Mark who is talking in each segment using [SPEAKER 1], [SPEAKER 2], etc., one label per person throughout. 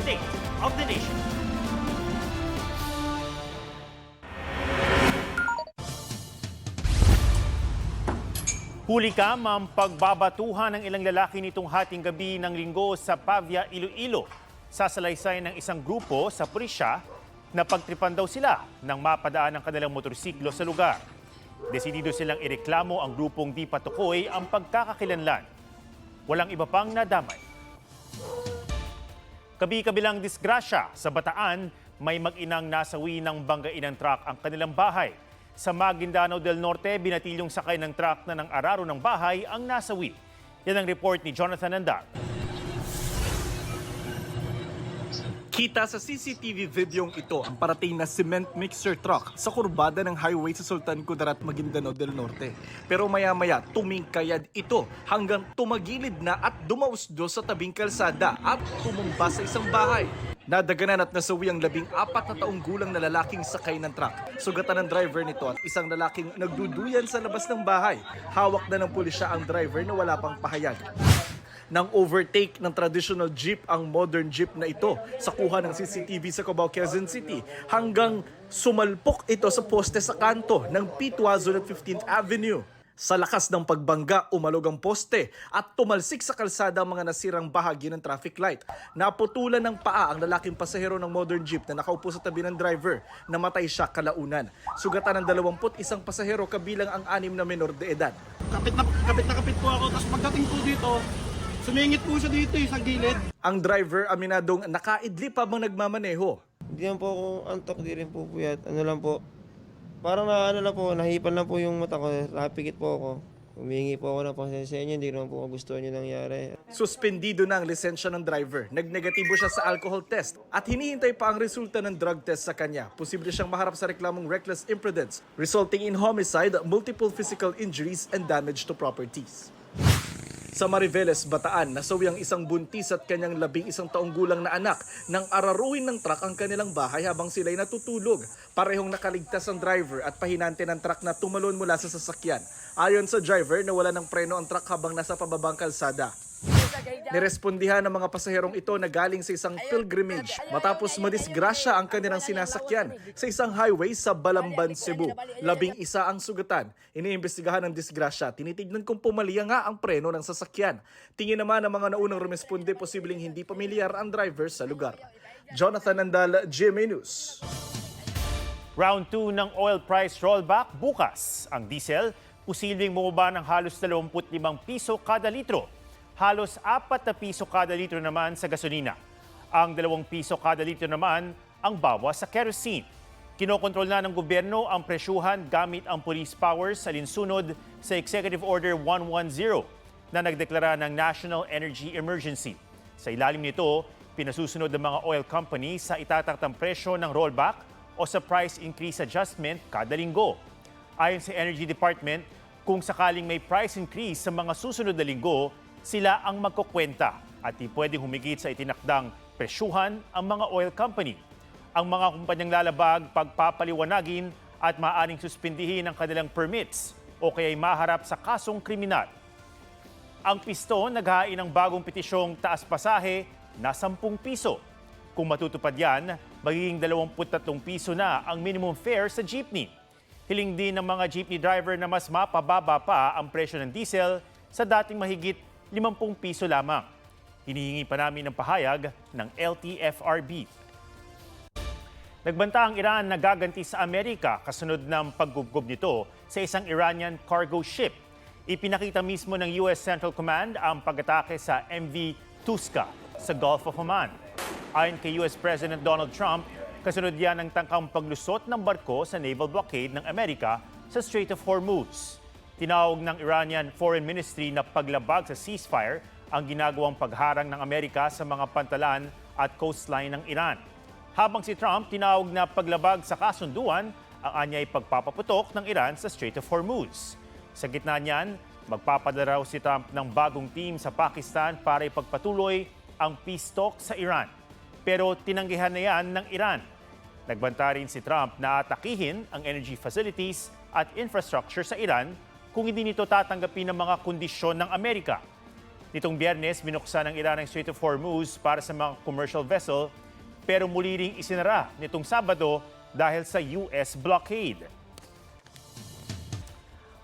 [SPEAKER 1] State of the Nation. Hulikam ang pagbabatuhan ng ilang lalaki nitong hating gabi ng linggo sa Pavia, Iloilo. Sa salaysay ng isang grupo sa pulisya na pagtripan daw sila nang mapadaan ang kanilang motorsiklo sa lugar. Desidido silang ireklamo ang grupong di patukoy ang pagkakakilanlan. Walang iba pang nadamay. Kabi-kabilang disgrasya sa Bataan, may mag-inang nasawi ng banggain ng truck ang kanilang bahay. Sa Maguindanao del Norte, binatilyong sakay ng truck na ng araro ng bahay ang nasawi. Yan ang report ni Jonathan Andal.
[SPEAKER 2] Kita sa CCTV videong ito ang parating na cement mixer truck sa kurbada ng highway sa Sultan Kudarat, Maguindanao del Norte. Pero maya-maya tumingkayad ito hanggang tumagilid na at dumausdo sa tabing kalsada at tumumba sa isang bahay. Nadaganan at nasawi ang 14 na taong gulang na lalaking sakay ng truck. Sugatan ng driver nito at isang lalaking nagduduyan sa labas ng bahay. Hawak na ng pulisya ang driver na wala pang pahayag. Nang overtake ng traditional jeep ang modern jeep na ito sa kuha ng CCTV sa Cubao, Quezon City hanggang sumalpok ito sa poste sa kanto ng Pitwazo at 15th Avenue. Sa lakas ng pagbangga, umalog ang poste at tumalsik sa kalsada ang mga nasirang bahagi ng traffic light. Naputulan ng paa ang lalaking pasahero ng modern jeep na nakaupo sa tabi ng driver. Namatay siya kalaunan. Sugatan ng 21 pasahero kabilang ang 6 na menor de edad.
[SPEAKER 3] Kapit na kapit po ako, tapos pagdating po dito, sumingit po siya dito sa gilid.
[SPEAKER 2] Ang driver aminadong nakaidlip habang nagmamaneho.
[SPEAKER 4] Hindi lang po ako antok, di rin po puyat. Ano lang po, parang nahipan lang po yung mata ko, napikit po ako. Humingi po ako ng pasensya sa inyo, hindi naman po gusto nyo nangyari.
[SPEAKER 2] Suspendido na ang lisensya ng driver. Nagnegatibo siya sa alcohol test at hinihintay pa ang resulta ng drug test sa kanya. Posible siyang maharap sa reklamong reckless imprudence, resulting in homicide, multiple physical injuries, and damage to properties. Sa Mariveles, Bataan, nasawi ang isang buntis at kanyang 11 taong gulang na anak nang araruhin ng truck ang kanilang bahay habang sila'y natutulog. Parehong nakaligtas ang driver at pahinante ng truck na tumalon mula sa sasakyan. Ayon sa driver, nawala ng preno ang truck habang nasa pababang kalsada. Nirespondihan ng mga pasaherong ito na galing sa isang pilgrimage matapos madisgrasya ang kanilang sinasakyan sa isang highway sa Balamban, Cebu. 11 ang sugatan. Iniimbestigahan ang disgrasya. Tinitignan kung pumalia nga ang preno ng sasakyan. Tingin naman ng mga naunang rumesponde posibleng hindi pamilyar ang driver sa lugar. Jonathan Andal, GMA News.
[SPEAKER 1] Round 2 ng oil price rollback bukas. Ang diesel, posibleng bumaba ng halos 25 piso kada litro. Halos 4 na piso kada litro naman sa gasolina. Ang 2 piso kada litro naman ang bawas sa kerosene. Kinokontrol na ng gobyerno ang presyuhan gamit ang police powers sa linsunod sa Executive Order 110 na nagdeklara ng National Energy Emergency. Sa ilalim nito, pinasusunod ng mga oil companies sa itataktang presyo ng rollback o sa price increase adjustment kada linggo. Ayon sa Energy Department, kung sakaling may price increase sa mga susunod na linggo, sila ang magkukwenta at di pwedeng humigit sa itinakdang presyuhan ang mga oil company. Ang mga kumpanyang lalabag, pagpapaliwanagin at maaaring suspindihin ang kanilang permits o kaya'y maharap sa kasong kriminal. Ang piston naghain ng bagong petisyong taas pasahe na 10 piso. Kung matutupad yan, magiging 23 piso na ang minimum fare sa jeepney. Hiling din ng mga jeepney driver na mas mapababa pa ang presyo ng diesel sa dating mahigit 50 piso lamang. Hinihingi pa namin ng pahayag ng LTFRB. Nagbanta ang Iran na gaganti sa Amerika kasunod ng paggubgob nito sa isang Iranian cargo ship. Ipinakita mismo ng US Central Command ang pag-atake sa MV Tuska sa Gulf of Oman. Ayon kay US President Donald Trump, kasunod yan ang tangkang paglusot ng barko sa naval blockade ng Amerika sa Strait of Hormuz. Tinawag ng Iranian Foreign Ministry na paglabag sa ceasefire ang ginagawang pagharang ng Amerika sa mga pantalan at coastline ng Iran. Habang si Trump tinawag na paglabag sa kasunduan ang anyay pagpapaputok ng Iran sa Strait of Hormuz. Sa gitna niyan, magpapadala raw si Trump ng bagong team sa Pakistan para ipagpatuloy ang peace talk sa Iran. Pero tinanggihan na yan ng Iran. Nagbanta rin si Trump na atakihin ang energy facilities at infrastructure sa Iran kung hindi nito tatanggapin ang mga kondisyon ng Amerika. Nitong Biyernes, binuksan ng Iran ang Strait of Hormuz para sa mga commercial vessel pero muli ring isinara nitong Sabado dahil sa US blockade.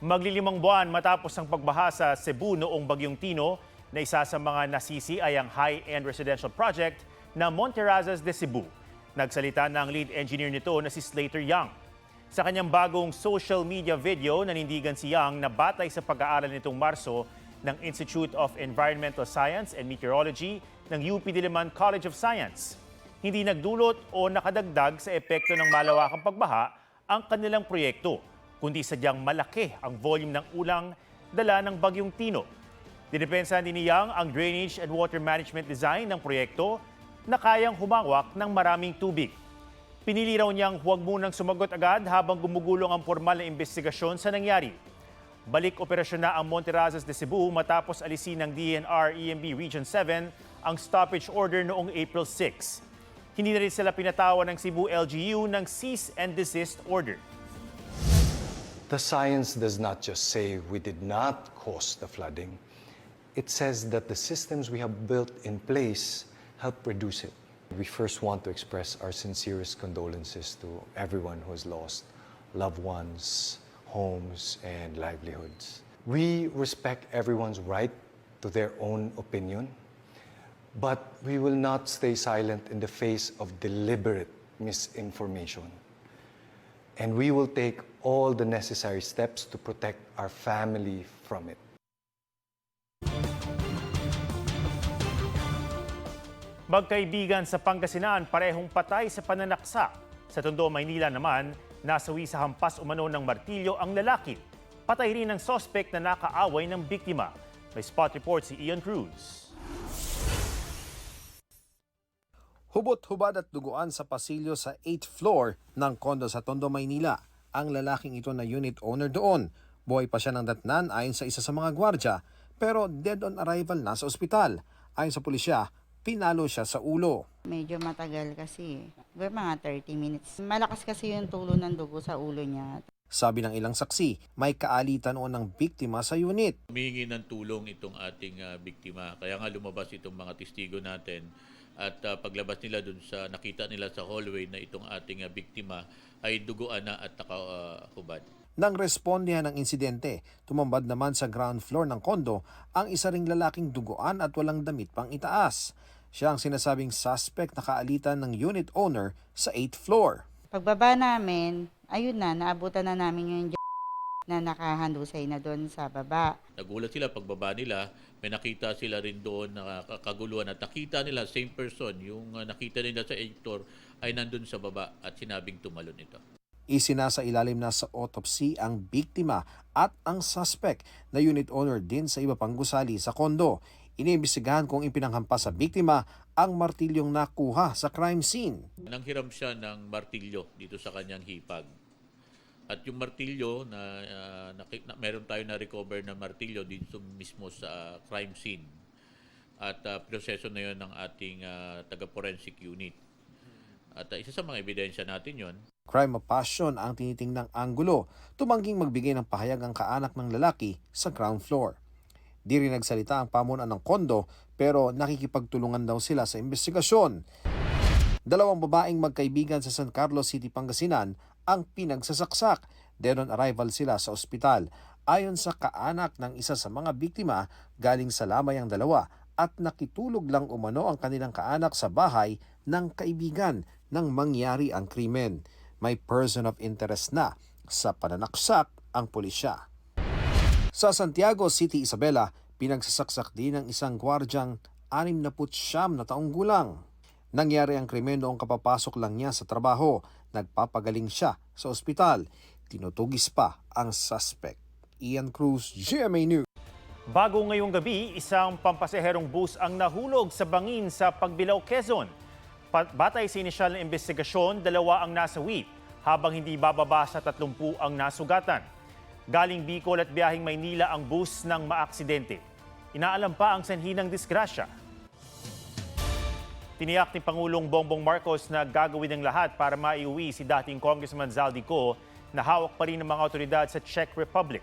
[SPEAKER 1] Maglilimang buwan matapos ang pagbaha sa Cebu noong Bagyong Tino na isa sa mga nasisi ay ang high-end residential project na Monterrazas de Cebu. Nagsalita na ang lead engineer nito na si Slater Young. Sa kanyang bagong social media video, nanindigan si Young na batay sa pag-aaral nitong Marso ng Institute of Environmental Science and Meteorology ng UP Diliman College of Science. Hindi nagdulot o nakadagdag sa epekto ng malawakang pagbaha ang kanilang proyekto, kundi sadyang malaki ang volume ng ulang dala ng Bagyong Tino. Dinepensahan din ni Young ang drainage and water management design ng proyekto na kayang humawak ng maraming tubig. Pinili raw niyang huwag munang sumagot agad habang gumugulong ang formal na investigasyon sa nangyari. Balik operasyon na ang Monterrazas de Cebu matapos alisin ng DNR-EMB Region 7 ang stoppage order noong April 6. Hindi na rin sila pinatawan ng Cebu LGU ng cease and desist order.
[SPEAKER 5] The science does not just say we did not cause the flooding. It says that the systems we have built in place help reduce it. We first want to express our sincerest condolences to everyone who has lost loved ones, homes, and livelihoods. We respect everyone's right to their own opinion, but we will not stay silent in the face of deliberate misinformation. And we will take all the necessary steps to protect our family from it.
[SPEAKER 1] Magkaibigan sa Pangasinan, parehong patay sa pananaksak. Sa Tondo, Maynila naman, nasawi sa hampas umano ng martilyo ang lalaki. Patay rin ang sospek na nakaaway ng biktima. May spot report si Ian Cruz.
[SPEAKER 6] Hubot-hubad at duguan sa pasilyo sa 8th floor ng kondo sa Tondo, Maynila. Ang lalaking ito na unit owner doon. Buhay pa siya ng datnan ayon sa isa sa mga gwardya, pero dead on arrival na sa ospital. Ayon sa pulisya, pinalo siya sa ulo.
[SPEAKER 7] Medyo matagal kasi, mga 30 minutes. Malakas kasi yung tulo ng dugo sa ulo niya.
[SPEAKER 6] Sabi ng ilang saksi, may kaalitan noon ng biktima sa unit.
[SPEAKER 8] Humingi ng tulong itong ating biktima. Kaya nga lumabas itong mga testigo natin. At paglabas nila dun sa nakita nila sa hallway na itong ating biktima ay duguan na at nakahubad.
[SPEAKER 6] Nang respondihan ng insidente, tumambad naman sa ground floor ng kondo ang isa ring lalaking duguan at walang damit pang itaas. Siya ang sinasabing suspect na kaalitan ng unit owner sa 8th floor.
[SPEAKER 7] Pagbaba namin, ayun na, naabutan na namin yung na nakahandusay na doon sa baba.
[SPEAKER 8] Nagulat sila pagbaba nila, may nakita sila rin doon na kaguluhan at nakita nila same person, yung nakita nila sa editor ay nandun sa baba at sinabing tumalon ito.
[SPEAKER 6] Isinasa ilalim na sa autopsy ang biktima at ang suspect na unit owner din sa iba pang gusali sa kondo. Iniimbestigahan kung ipinanghampas sa biktima ang martilyong nakuha sa crime scene.
[SPEAKER 8] Nanghiram siya ng martilyo dito sa kanyang hipag. At yung martilyo meron tayo na recover na martilyo dito mismo sa crime scene. At proseso na yon ng ating taga-forensic unit. At isa sa mga ebidensya natin yon.
[SPEAKER 6] Crime of passion ang tinitingnang anggulo. Tumangging magbigay ng pahayag ang kaanak ng lalaki sa ground floor. Di rin nagsalita ang pamunuan ng kondo pero nakikipagtulungan daw sila sa investigasyon. Dalawang babaeng magkaibigan sa San Carlos City, Pangasinan ang pinagsasaksak. Dead on arrival sila sa ospital. Ayon sa kaanak ng isa sa mga biktima, galing sa lamay ang dalawa at nakitulog lang umano ang kanilang kaanak sa bahay ng kaibigan nang mangyari ang krimen. May person of interest na sa pananaksak ang pulisya. Sa Santiago City, Isabela, pinagsasaksak din ng isang gwardyang 69 na taong gulang. Nangyari ang krimen noong kapapasok lang niya sa trabaho. Nagpapagaling siya sa ospital. Tinutugis pa ang suspect. Ian Cruz, GMA News.
[SPEAKER 1] Bago ngayong gabi, isang pampasaherong bus ang nahulog sa bangin sa Pagbilao, Quezon. Batay sa inisyal na investigasyon, 2 ang nasawi, habang hindi bababa sa 30 ang nasugatan. Galing Bicol at biyaheng Maynila ang bus ng maaksidente. Inaalam pa ang sanhi ng disgrasya. Tiniyak ni Pangulong Bongbong Marcos na gagawin ng lahat para maiuwi si dating Congressman Zaldico na hawak pa rin ng mga otoridad sa Czech Republic.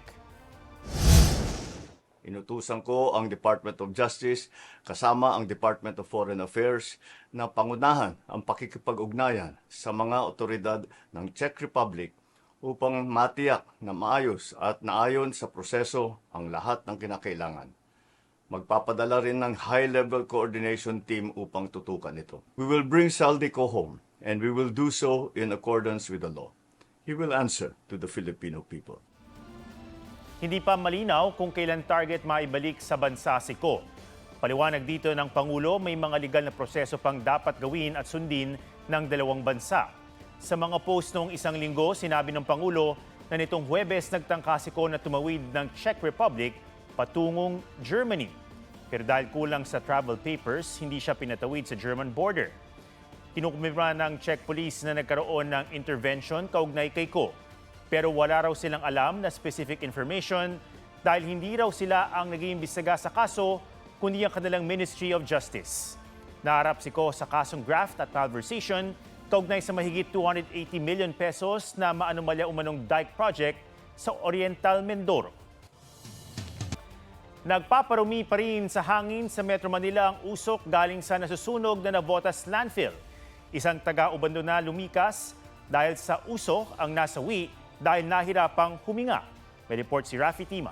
[SPEAKER 9] Inutusan ko ang Department of Justice kasama ang Department of Foreign Affairs na pangunahan ang pakikipag-ugnayan sa mga otoridad ng Czech Republic upang matiyak na maayos at naayon sa proseso ang lahat ng kinakailangan. Magpapadala rin ng high-level coordination team upang tutukan ito. We will bring Saldico home and we will do so in accordance with the law. He will answer to the Filipino people.
[SPEAKER 1] Hindi pa malinaw kung kailan target maibalik sa bansa si Ko. Paliwanag dito ng Pangulo, may mga legal na proseso pang dapat gawin at sundin ng dalawang bansa. Sa mga post noong isang linggo, sinabi ng Pangulo na nitong Huwebes nagtangka si Ko na tumawid ng Czech Republic patungong Germany. Pero dahil kulang sa travel papers, hindi siya pinatawid sa German border. Kinukumpirma ng Czech Police na nagkaroon ng intervention kaugnay kay Ko. Pero wala raw silang alam na specific information dahil hindi raw sila ang nag-iimbestiga sa kaso kundi ang kanilang Ministry of Justice. Naharap si Ko sa kasong graft at malversation kaugnay sa mahigit 280 million pesos na maanomalya umanong dike project sa Oriental Mindoro. Nagpaparumi pa rin sa hangin sa Metro Manila ang usok galing sa nasusunog na Navotas landfill. Isang taga-Ubando na lumikas dahil sa usok ang nasawi dahil nahirapang huminga. May report si Rafi Tima.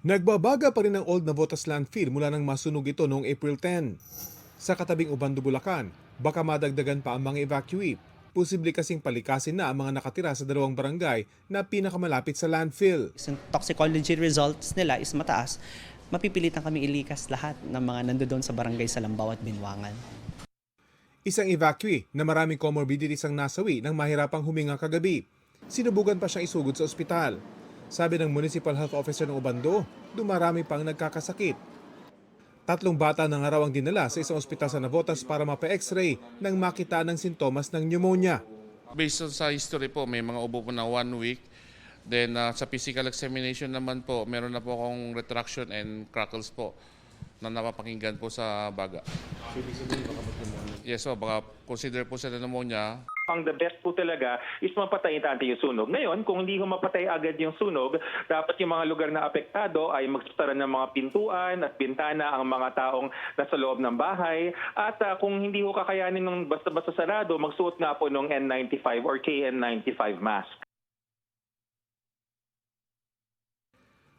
[SPEAKER 6] Nagbabaga pa rin ang Old Navotas landfill mula nang masunog ito noong April 10. Sa katabing Ubando, Bulacan, baka madagdagan pa ang mga evacuee. Posible kasing palikasin na ang mga nakatira sa dalawang barangay na pinakamalapit sa landfill.
[SPEAKER 10] Yung toxicology results nila is mataas, mapipilitan kami ilikas lahat ng mga nandoon sa barangay Salambaw at Binwangan.
[SPEAKER 6] Isang evacuee na maraming comorbidities ang nasawi nang mahirapang huminga kagabi. Sinubugan pa siyang isugod sa ospital. Sabi ng Municipal Health Officer ng Ubando, dumarami pang nagkakasakit. 3 bata na nga raw ang dinala sa isang ospital sa Navotas para mapa-x-ray nang makita ng sintomas ng pneumonia.
[SPEAKER 11] Based on sa history po, may mga ubo po na 1 week. Then sa physical examination naman po, meron na po akong retraction and crackles po na napapakinggan po sa baga. Yes, so baka consider po sa pneumonia.
[SPEAKER 12] Ang the best po talaga is mapatayin natin yung sunog. Ngayon, kung hindi ko mapatay agad yung sunog, dapat yung mga lugar na apektado ay magsara ng mga pintuan at bintana ang mga taong nasa loob ng bahay. At kung hindi ko kakayanin ng basta-basta sarado, magsuot nga po ng N95 or KN95 mask.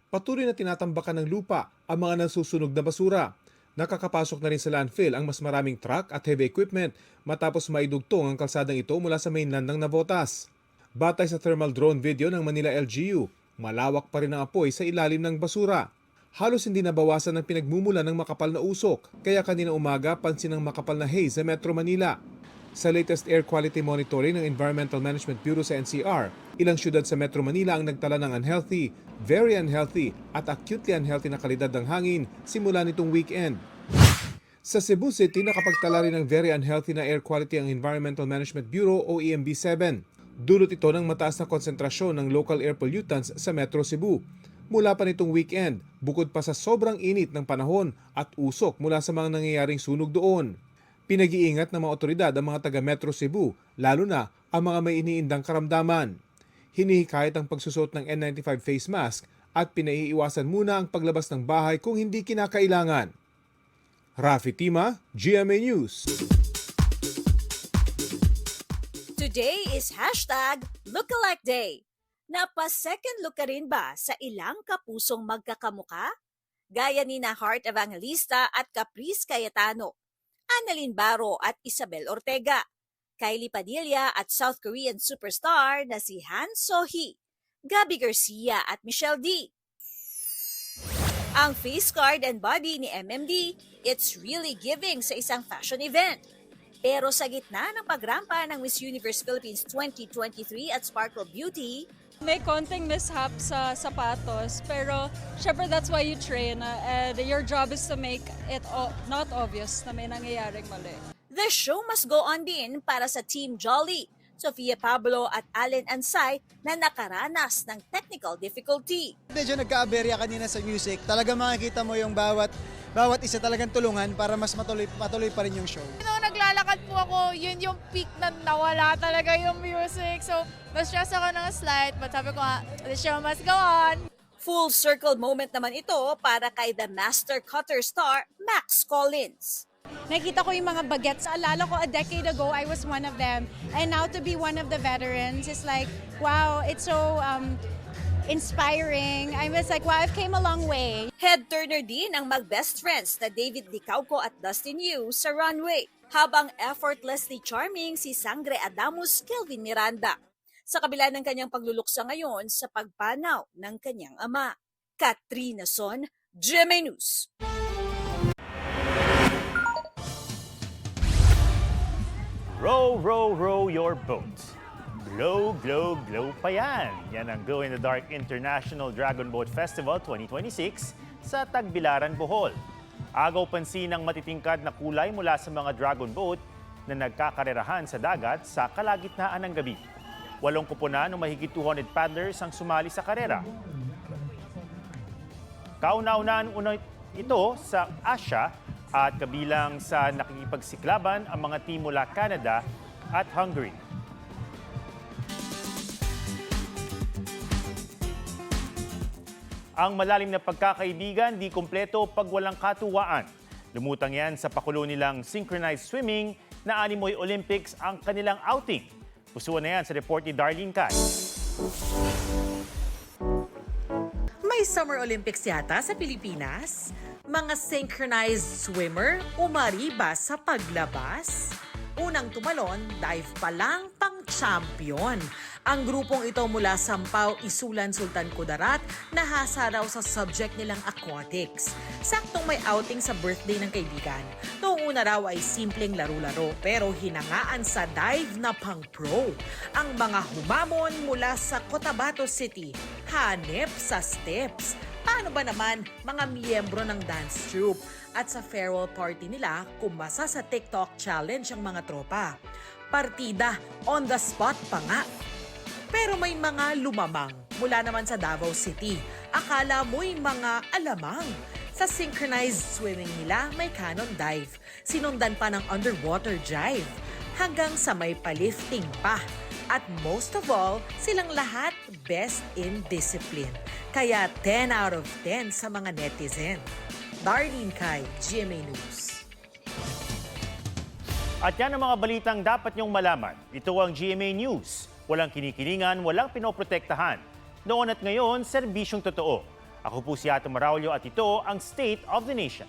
[SPEAKER 6] Patuloy na tinatambakan ng lupa ang mga nasusunog na basura. Nakakapasok na rin sa landfill ang mas maraming truck at heavy equipment matapos maidugtong ang kalsadang ito mula sa mainland ng Navotas. Batay sa thermal drone video ng Manila LGU, malawak pa rin ang apoy sa ilalim ng basura. Halos hindi nabawasan ang pinagmumula ng makapal na usok, kaya kanina umaga pansin ang makapal na haze sa Metro Manila. Sa latest air quality monitoring ng Environmental Management Bureau sa NCR, ilang syudad sa Metro Manila ang nagtala ng unhealthy, very unhealthy at acutely unhealthy na kalidad ng hangin simula nitong weekend. Sa Cebu City, nakapagtala rin ng very unhealthy na air quality ang Environmental Management Bureau o EMB7. Dulot ito ng mataas na konsentrasyon ng local air pollutants sa Metro Cebu. Mula pa nitong weekend, bukod pa sa sobrang init ng panahon at usok mula sa mga nangyayaring sunog doon. Pinag-iingat ng mga otoridad ang mga taga Metro Cebu, lalo na ang mga may iniindang karamdaman. Hinihikayat ang pagsusot ng N95 face mask at pinaiiwasan muna ang paglabas ng bahay kung hindi kinakailangan. Rafi Tima, GMA News.
[SPEAKER 13] Today is #Lookalike Day. Napa-second look ka rin ba sa ilang kapusong magkakamuka? Gaya ni na Heart Evangelista at Caprice Cayetano, Annalyn Baro at Isabel Ortega, Kylie Padilla at South Korean superstar na si Han So-hee, Gabby Garcia at Michelle D. Ang face card and body ni MMD, it's really giving sa isang fashion event. Pero sa gitna ng pagrampa ng Miss Universe Philippines 2023 at Sparkle Beauty,
[SPEAKER 14] may konting mishap sa sapatos, pero syempre that's why you train and your job is to make it not obvious na may nangyayaring mali.
[SPEAKER 13] The show must go on din para sa Team Jolly, Sofia Pablo at Allen Ansay na nakaranas ng technical difficulty.
[SPEAKER 15] Medyo nagka-aberya kanina sa music. Talaga makikita mo yung bawat
[SPEAKER 3] bawat isa talagang tulungan para mas matuloy pa rin yung show.
[SPEAKER 14] Naglalakad po ako, yun yung peak na nawala talaga yung music. So, na-stress ako ng slight, but sabi ko the show must go on.
[SPEAKER 13] Full circle moment naman ito para kay the Master Cutter star, Max Collins.
[SPEAKER 14] Nakita ko yung mga bagets. Alala ko a decade ago, I was one of them. And now to be one of the veterans is like, wow, it's so inspiring. I was like, wow, I've came a long way.
[SPEAKER 13] Head turner din ang mag-best friends na David Licauco at Dustin Yu sa runway, habang effortlessly charming si Sangre Adamus Kelvin Miranda. Sa kabila ng kanyang pagluluksa ngayon sa pagpanaw ng kanyang ama. Katrina Son, GMA News.
[SPEAKER 1] Row, row, row your boat. Glow, glow, glow pa yan. Yan ang Glow in the Dark International Dragon Boat Festival 2026 sa Tagbilaran, Bohol. Agaw pansin ang matitingkad na kulay mula sa mga dragon boat na nagkakarerahan sa dagat sa kalagitnaan ng gabi. 8 kuponan o mahigit 200 paddlers ang sumali sa karera. Kauna-unahan ito sa Asia at kabilang sa nakikipagsiklaban ang mga team mula Canada at Hungary. Ang malalim na pagkakaibigan di kumpleto pag walang katuwaan. Lumutang yan sa pakulo nilang synchronized swimming na Animoy Olympics ang kanilang outing. Pusuan na yan sa report ni Darlene Kai.
[SPEAKER 15] May Summer Olympics yata sa Pilipinas? Mga synchronized swimmer umariba sa paglabas? Unang tumalon, dive pa lang pang champion. Ang grupong ito mula Sampao, Isulan, Sultan Kudarat, nahasa raw sa subject nilang aquatics. Saktong may outing sa birthday ng kaibigan. Noong una raw ay simpleng laro-laro pero hinangaan sa dive na pang pro. Ang mga humamon mula sa Cotabato City, hanep sa steps. Paano ba naman mga miyembro ng dance troupe? At sa farewell party nila, kumasa sa TikTok challenge ang mga tropa. Partida, on the spot pa nga. Pero may mga lumamang mula naman sa Davao City. Akala mo'y mga alamang. Sa synchronized swimming nila, may cannon dive. Sinundan pa ng underwater jive. Hanggang sa may palifting pa. At most of all, silang lahat best in discipline. Kaya 10 out of 10 sa mga netizen. Darlene Kai, GMA News.
[SPEAKER 1] At yan ang mga balitang dapat niyong malaman. Ito ang GMA News. Walang kinikilingan, walang pinoprotektahan. Noon at ngayon, serbisyong totoo. Ako po si Ato Maraulio at ito ang State of the Nation.